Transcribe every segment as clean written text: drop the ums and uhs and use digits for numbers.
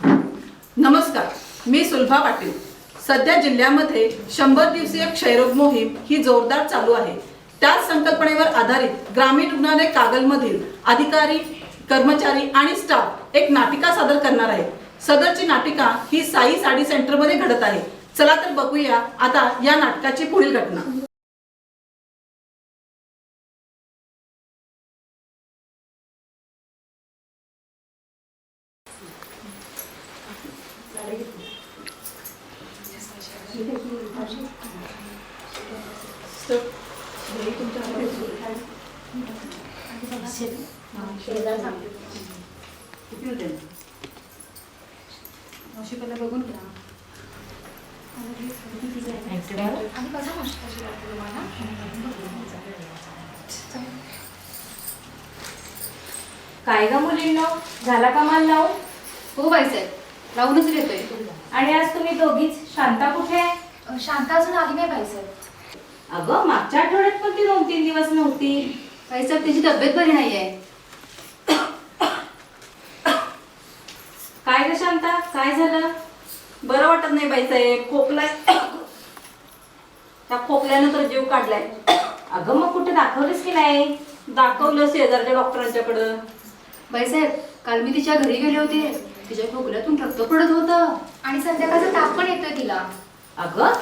नमस्कार, मी सुलभा पाटील। सध्या जिल्ह्यामध्ये 100 दिवसीय क्षयरोग मोहीम ही जोरदार चालू आहे। त्याच संकल्पनेवर आधारित ग्रामीण रुग्णालय कागलमधील अधिकारी, कर्मचारी आणि स्टाफ एक नाटिका सादर करणार आहे। सदरची नाटिका ही साई साडी सेंटरमध्ये घडत आहे। चला तर बघूया आता या नाटकाची पुढील घटना। बघून घ्या काय ग मुलींनो, झाला का माल लावून? हो बाईसाहेब, लावूनच घेतोय। आणि आज तुम्ही दोघीच, शांता कुठे आहे? शांता अजून आली नाही बाईसाहेब। अगं मागच्या आठवड्यात पण ती 2-3 दिवस नव्हती। बाईसाहेब तिची तब्येत बरी नाहीये। काय ग शांता, काय झालं? बरं वाटत नाही बाईसाहेब, खोकलाय। त्या खोकल्यानं तर जीव काढलाय। अगं मग कुठे दाखवलीस की नाही? दाखवलं शेजारच्या डॉक्टरांच्याकडं। बाईसाहेब, काल मी तिच्या घरी गेले होते। तिच्या खोकल्यातून रक्त पडत होतं आणि संध्याकाळचा ताप पण येतोय तिला। अगं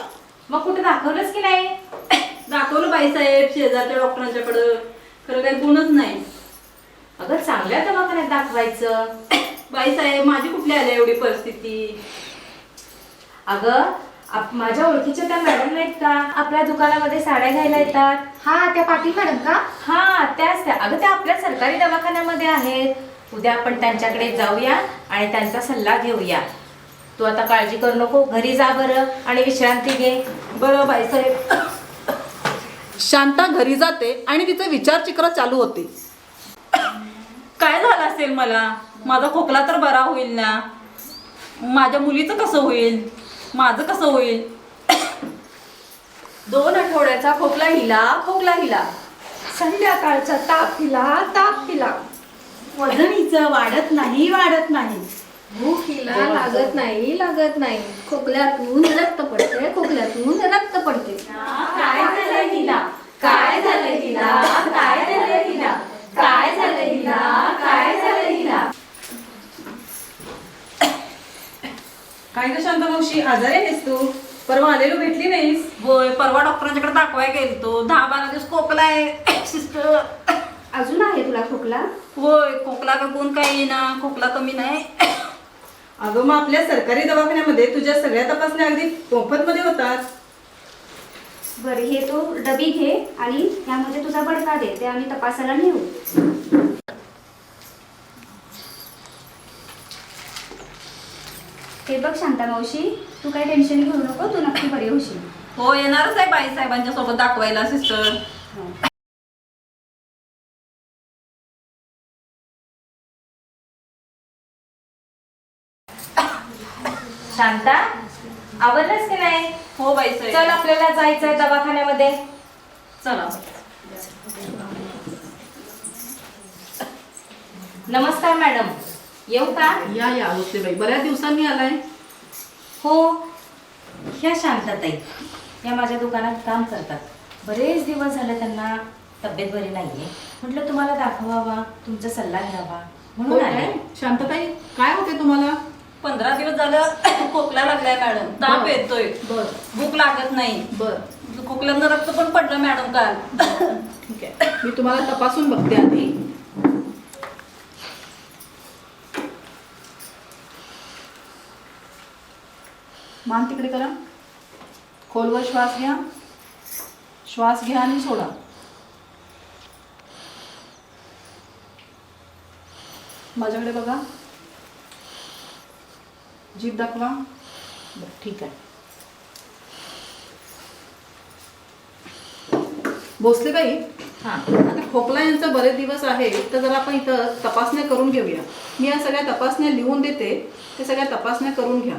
मग कुठे दाखवलंस की नाही? दाखवलं बाईसाहेब शेजारच्या डॉक्टरांच्याकडं, खरं काही गुणच नाही। अगं चांगल्या दवाखान्यात दाखवायचं। बाईसाहेब माझी कुठली आली एवढी परिस्थिती? अगं माझ्या ओळखीच्या त्या मॅडम नाहीत का, आपल्या दुकानामध्ये साड्या घ्यायला येतात? हा, त्या पाटील मॅडम का? हा त्याच त्या। अगं त्या आपल्या सरकारी दवाखान्यामध्ये आहेत। उद्या आपण त्यांच्याकडे जाऊया आणि त्यांचा सल्ला घेऊया। तू आता काळजी करू नको, घरी जा बरं आणि विश्रांती घे। बरं बाईसाहेब। शांता घरी जाते आणि तिचे विचारचक्र चालू होते। काय झालं असेल मला? माझा खोकला तर बरा होईल ना? माझ्या मुलीचं कसं होईल? माझं कसं होईल? 2 आठवड्याचा खोकला हिला, संध्याकाळचा ताप हिला, वजन हिचं वाढत नाही। भूक हिला लागत नाही, खोकल्यातून रक्त पडते। काय झालंय हिला? काय झालंय हिला? काय झालंय हिला? काय झालंय हिला? काय झालंय हिला? काय ग शांता मावशी, आजारी आहेस तू? परवा आलेलो भेटली नाहीस? होय, परवा डॉक्टरांच्याकडे दाखवाय गेलतो। 10-12 दिवस खोकलाय सिस्टर। अजून आहे तुला खोकला? होय, खोकला का गुण काही येईना, खोकला कमी नाही। अगं मग आपल्या सरकारी दवाखान्यामध्ये तुझ्या सगळ्या तपासण्या अगदी मोफत मध्ये होतात। बरं, हे तू डबी घे आणि यामध्ये तुझा बडका दे, ते आम्ही तपासायला नेऊ। हे बघ शांता मावशी, तू काही टेन्शन घेऊ नको, तू नक्की बरी होशील। हो, येणारच आहे बाईसाहेबांच्या सोबत दाखवायला सिस्टर। शांता, आवडलंस की नाही? हो बाईसाहेब। चल आपल्याला जायचंय दवाखान्यामध्ये। चला। नमस्कार मॅडम, येऊ का? या होते बाई, बऱ्याच दिवसांनी आलाय। हो, ह्या शांताताई या माझ्या दुकानात काम करतात। बरेच दिवस झाले त्यांना तब्येत बरी नाहीये, म्हटलं तुम्हाला दाखवावा, तुमचा सल्ला घ्यावा म्हणून आले। शांताताई, काय होते तुम्हाला? 15 दिवस झालं खोकला लागलाय मॅडम, ताप येतोय, बर भूक लागत नाही। बर, खोकल्यानं रक्त पण पडलं मॅडम काल। ठीक आहे, मी तुम्हाला तपासून बघते आधी। मान तिकडे करा, खोलवर श्वास घ्या, श्वास घ्या आणि सोडा। माझ्याकडे बघा, जीभ दाखवा। ठीक आहे, भोसलेबाई, आता खोकला यांचा बरेच दिवस आहे, तर जरा आपण इथं तपासण्या करून घेऊया। मी या सगळ्या तपासण्या लिहून देते, ते सगळ्या तपासण्या करून घ्या।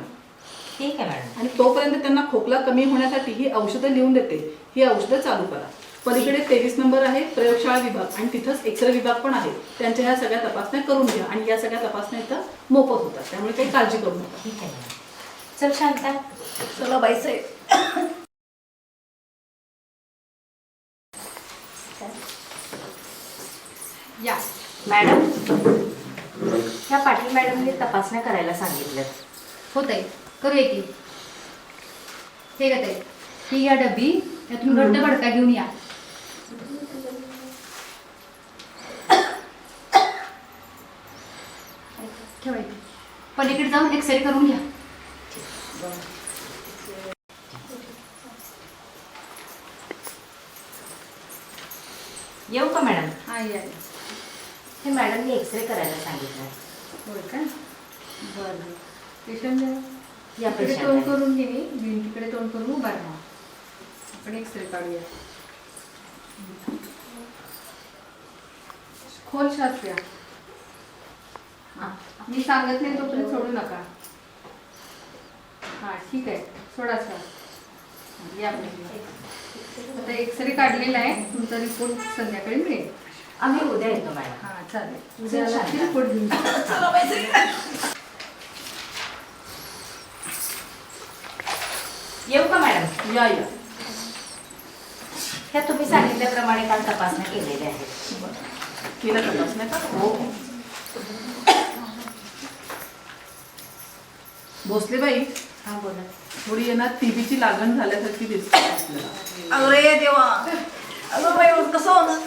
ठीक आहे मॅडम। आणि तोपर्यंत त्यांना खोकला कमी होण्यासाठी ही औषधं लिहून देते, ही औषधं चालू करा। पलीकडे 23 नंबर आहे प्रयोगशाळा विभाग आणि तिथंच एक्सरे विभाग पण आहे. त्यांच्या ह्या सगळ्या तपासण्या करून घ्या आणि या सगळ्या तपासण्या इथं मोफत होतात, त्यामुळे काही काळजी करू नका. ठीक आहे मॅडम. चल शांता. चला बाईसाहेब. या मॅडम, ह्या पाटील मॅडमने तपासण्या करायला सांगितलं. होत आहे, करूया की. हे का ताई, ही या डबी, यातून घट्ट बडका घेऊन या. ठेवायची. पलीकडे जाऊन एक्सरे करून घ्या. येऊ का मॅडम? हा या. हे मॅडमने एक्सरे करायला सांगितलं. होय का? बरं. पेशंट या इकडे पेशंट तोंड आहे. करून घे, भिंतीकडे तोंड करून उभा राहा. आपण एक्सरे काढूया. खोल श्वास घ्या. हा, मी सांगत नाही तोपर्यंत सोडू नका. हा ठीक आहे, सोडा श्वास. या पुढे. आता एक्सरे काढलेला आहे, तुमचा रिपोर्ट संध्याकाळी मिळेल. आम्ही उद्या येतो मॅडम. हा चालेल. उद्या उद्या शाळेत. रिपोर्ट घेऊन जा. चला बाईसाहेब. येऊ का मॅडम? या या. ह्या तुम्ही सांगितल्याप्रमाणे काल तपासण्या केलेल्या आहेत. केलं तपासण्या का? हो. भोसलेबाई, हा बोला. थोडी येणार टीबीची लागण झाल्यासारखी दिसते आपल्याला. अरे देवा, अगं बाई कसं होणार?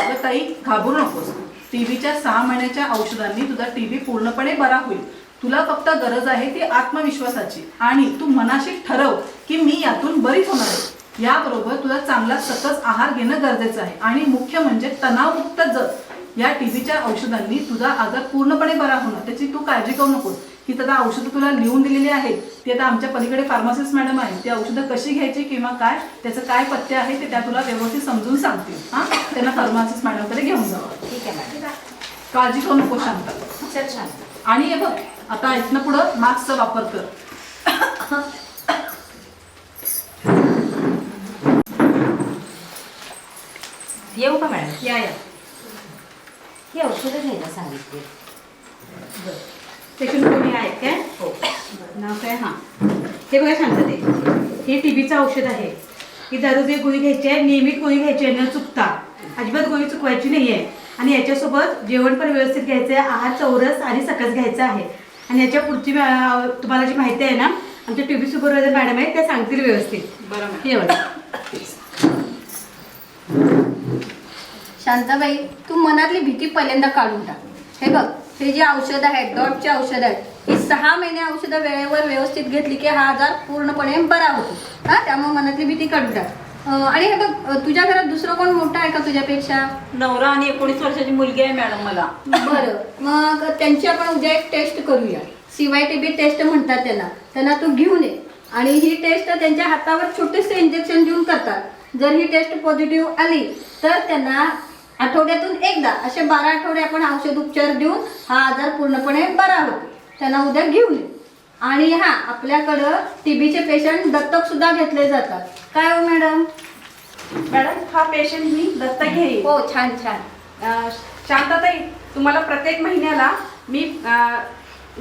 अगं ताई, घाबरू नकोस. टीबीच्या 6 महिन्याच्या औषधांनी तुझा टीबी पूर्णपणे बरा होईल. तुला फक्त गरज आहे ती आत्मविश्वासाची आणि तू मनाशी ठरव की मी यातून बरीच होणार आहे. याबरोबर तुला चांगला सकस आहार घेणं गरजेचं आहे आणि मुख्य म्हणजे तणावमुक्त जग. या टीबीच्या औषधांनी तुझा आजार पूर्णपणे बरा होणार, त्याची तू काळजी करू नकोस. ही आता औषधं तुला लिहून दिलेली आहेत, ती आता आमच्या पलीकडे फार्मासिस्ट मॅडम आहे, ती औषधं कशी घ्यायची किंवा काय त्याचं काय पथ्य आहे ते त्या तुला व्यवस्थित समजून सांगतील. हां, त्यांना फार्मासिस्ट मॅडमकडे घेऊन जावं. ठीक आहे मॅडम. काळजी करू नको शांता. चल शांता. आणि हे बघ, आता इथनं पुढं मास्कचा वापर कर. येऊ का मॅडम? या या. ही औषधं घ्यायला सांगितली. पेशंट कोणी आहेत काय? हो. नाव काय? हां, हे बघा शांतते, हे टीबीचं औषध आहे. ही दररोज एक गोळी घ्यायची आहे, नियमित गोळी घ्यायची आहे, न चुकता. अजिबात गोळी चुकवायची नाही आहे. आणि याच्यासोबत जेवण पण व्यवस्थित घ्यायचं आहे, आहार चौरस आणि सकस घ्यायचा आहे. आणि याच्या पुढची तुम्हाला जी माहिती आहे ना, आमचे टीबी सुपरवायझर मॅडम आहेत, त्या सांगतील व्यवस्थित. बरं. हे बघा. शांताबाई, तू मनातली भीती पहिल्यांदा काढून टाक. हे बघ, हे जे औषधं आहेत, डॉटचे औषधं आहेत, ही 6 महिने औषधं वेळेवर व्यवस्थित घेतली की हा आजार पूर्णपणे बरा होतो. हा, त्यामुळे मनातली भीती काढून टाक. आणि हे बघ, तुझ्या घरात दुसरं कोण मोठं आहे का तुझ्यापेक्षा? नवरा आणि 19 वर्षाची मुलगी आहे मॅडम मला. बरं, मग त्यांची आपण उद्या एक टेस्ट करूया. CYTB टेस्ट म्हणतात त्यांना तू घेऊन ये. आणि ही टेस्ट त्यांच्या हातावर छोटेसे इंजेक्शन देऊन करतात. जर ही टेस्ट पॉझिटिव्ह आली तर त्यांना आठवड्यातून एकदा असे 12 आठवडे आपण औषध उपचार देऊन हा आजार पूर्णपणे बरा होतो. त्यांना उद्या घेऊन ये. आणि हा, आपल्याकडं टीबीचे पेशंट दत्तक सुद्धा घेतले जातात. काय हो मॅडम? मॅडम, हा पेशंट मी दत्तक घेईन. हो, छान छान. शांताताई, तुम्हाला प्रत्येक महिन्याला मी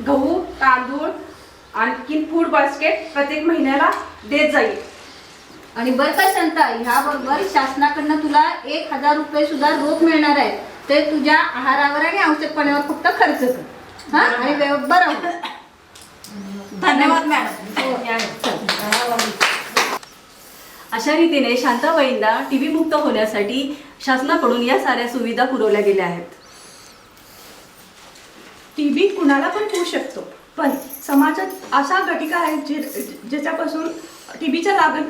गहू, तांदूळ, आणखीन फूड बास्केट प्रत्येक महिन्याला देत जाईल. आणि बरं का शांता, ह्याबरोबर शासनाकडनं तुला 1000 रुपये सुद्धा रोख मिळणार आहे. ते तुझ्या आहारावर आणि औषध पाण्यावर फक्त खर्च कर. हा, आणि बरं होतं. धन्यवाद मॅडम. हो, चल. अशा रीतीने शांताबाईंना टीबी मुक्त होण्यासाठी शासनाकडून या साऱ्या सुविधा पुरवल्या गेल्या आहेत. टीबी कुणाला पण होऊ शकतो, पण समाजात अशा घटिका आहेत ज्याच्यापासून टीबीचा लागण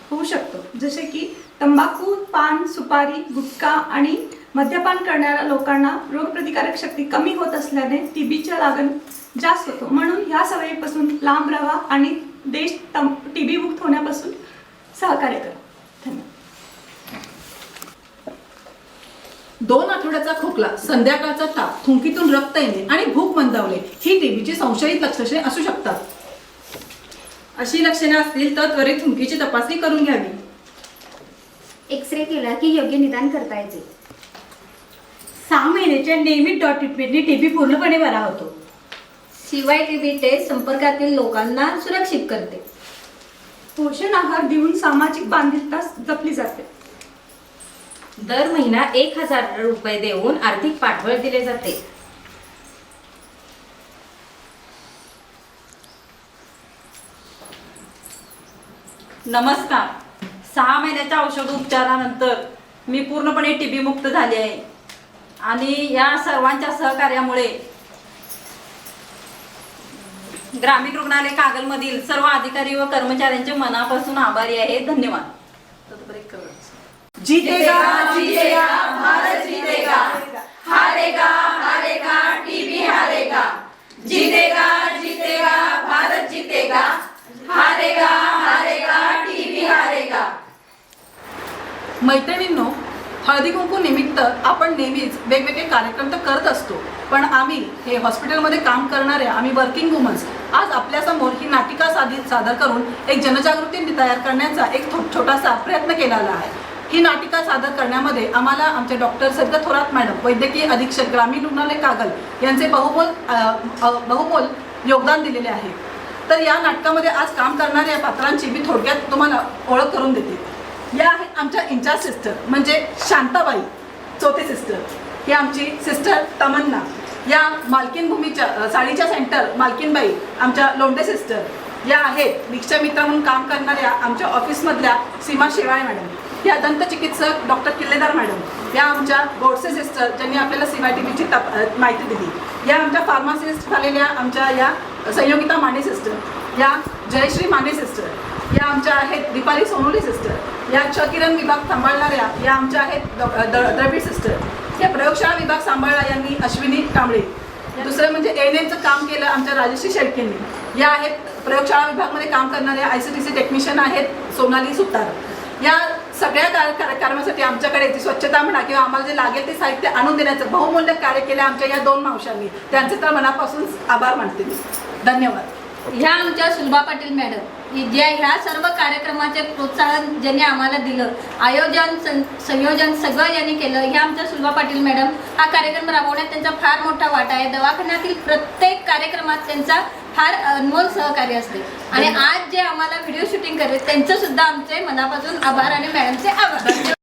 होऊ शकतो. जसे की तंबाखू, पान, सुपारी, गुटखा आणि मद्यपान करणाऱ्या लोकांना रोगप्रतिकारक शक्ती कमी होत असल्याने टीबीचा लागण जास्त होतो. म्हणून ह्या सवयीपासून लांब राहा आणि देश टीबी मुक्त होण्यापासून सहकार्य करा. धन्यवाद. 2 आठवड्याचा खोकला, संध्याकाळचा ताप, थुंकीतून रक्त येणे आणि भूक मंदावणे ही टीबीची संशयित लक्षणे असू शकतात. अशी लक्षणे असतील तर त्वरित थुंकीची तपासणी करून घ्यावी. एक्सरे केला की योग्य निदान करता येते. 6 महिन्याच्या नियमित डॉट ट्रीटमेंटने टीबी पूर्णपणे बरा होतो. CYTB टेस्ट संपर्कातील लोकांना सुरक्षित करते. पोषण आहार देऊन सामाजिक बांधिलता जपली जाते. दर महिना 1,000 रुपये देऊन आर्थिक पाठबळ दिले जाते. नमस्कार. 6 महिन्याच्या औषध उपचारानंतर मी पूर्णपणे टीबी मुक्त झाले आहे आणि या सर्वांच्या सहकार्यामुळे ग्रामीण रुग्णालय कागलमधील सर्व अधिकारी व कर्मचाऱ्यांचे मनापासून आभारी आहे. धन्यवाद. जीतेगा जीतेगा भारत जीतेगा, हारेगा हारेगा टीबी हारेगा. जीतेगा जीतेगा भारत जीतेगा, हारेगा हारेगा टीबी हारेगा. मैत्रिणींनो, हळदी कुंकू निमित्त आपण नेहमीच वेगवेगळे कार्यक्रम तर करत असतो, पण आम्ही हे हॉस्पिटलमध्ये काम करणाऱ्या आम्ही वर्किंग वुमन्स आज आपल्यासमोर ही नाटिका सादर करून एक जनजागृती तयार करण्याचा एक छोटासा प्रयत्न केलेला आहे. ही नाटिका सादर करण्यामध्ये आम्हाला आमचे डॉक्टर सविता थोरात मॅडम, वैद्यकीय अधीक्षक ग्रामीण रुग्णालय कागल यांचे बहुमोल योगदान दिलेले आहे. तर या नाटकामध्ये आज काम करणाऱ्या पात्रांची मी थोडक्यात तुम्हाला ओळख करून देते. या आहेत आमच्या इंचार्ज सिस्टर म्हणजे शांताबाई चौथे सिस्टर. ही आमची सिस्टर तमन्ना. या मालकीन भूमीच्या साडीच्या सेंटर मालकीनबाई आमच्या लोंढे सिस्टर. या आहेत दीक्षा मित्र म्हणून काम करणाऱ्या आमच्या ऑफिसमधल्या सीमा शेवाळे मॅडम. या दंतचिकित्सक डॉक्टर किल्लेदार मॅडम. या आमच्या गोडसे सिस्टर ज्यांनी आपल्याला CYTBची माहिती दिली. या आमच्या फार्मासिस्ट झालेल्या आमच्या या संयोगिता माने सिस्टर. या जयश्री माने सिस्टर. या आमच्या आहेत दीपाली सोनोली सिस्टर. या क्षकिरण विभाग सांभाळणाऱ्या या आमच्या आहेत द्रविड सिस्टर. या प्रयोगशाळा विभाग सांभाळला यांनी अश्विनी कांबळे. दुसरं म्हणजे ANMचं काम केलं आमच्या राजश्री शेळकेंनी. या आहेत प्रयोगशाळा विभागामध्ये काम करणाऱ्या ICTC टेक्निशियन आहेत सोनाली सुतार. या सगळ्या कार्यक्रमासाठी आमच्याकडे जी स्वच्छता म्हणा किंवा आम्हाला जे लागेल ते साहित्य आणून देण्याचं बहुमूल्य कार्य केलं आमच्या या 2 मावशांनी. त्यांचे तर मनापासून आभार मानते मी. धन्यवाद. ह्या आमच्या सुलभा पाटील मॅडम ज्या ह्या सर्व कार्यक्रमाचे प्रोत्साहन ज्यांनी आम्हाला दिलं, आयोजन संयोजन सगळं ज्यांनी केलं, ह्या आमच्या सुलभा पाटील मॅडम हा कार्यक्रम राबवण्यात त्यांचा फार मोठा वाटा आहे. दवाखान्यातील प्रत्येक कार्यक्रमात त्यांचा फार अनमोल सहकार्य असते आणि आज जे आम्हाला व्हिडिओ शूटिंग करते त्यांचं सुद्धा आमचे मनापासून आभार आणि मॅडमचे आभार.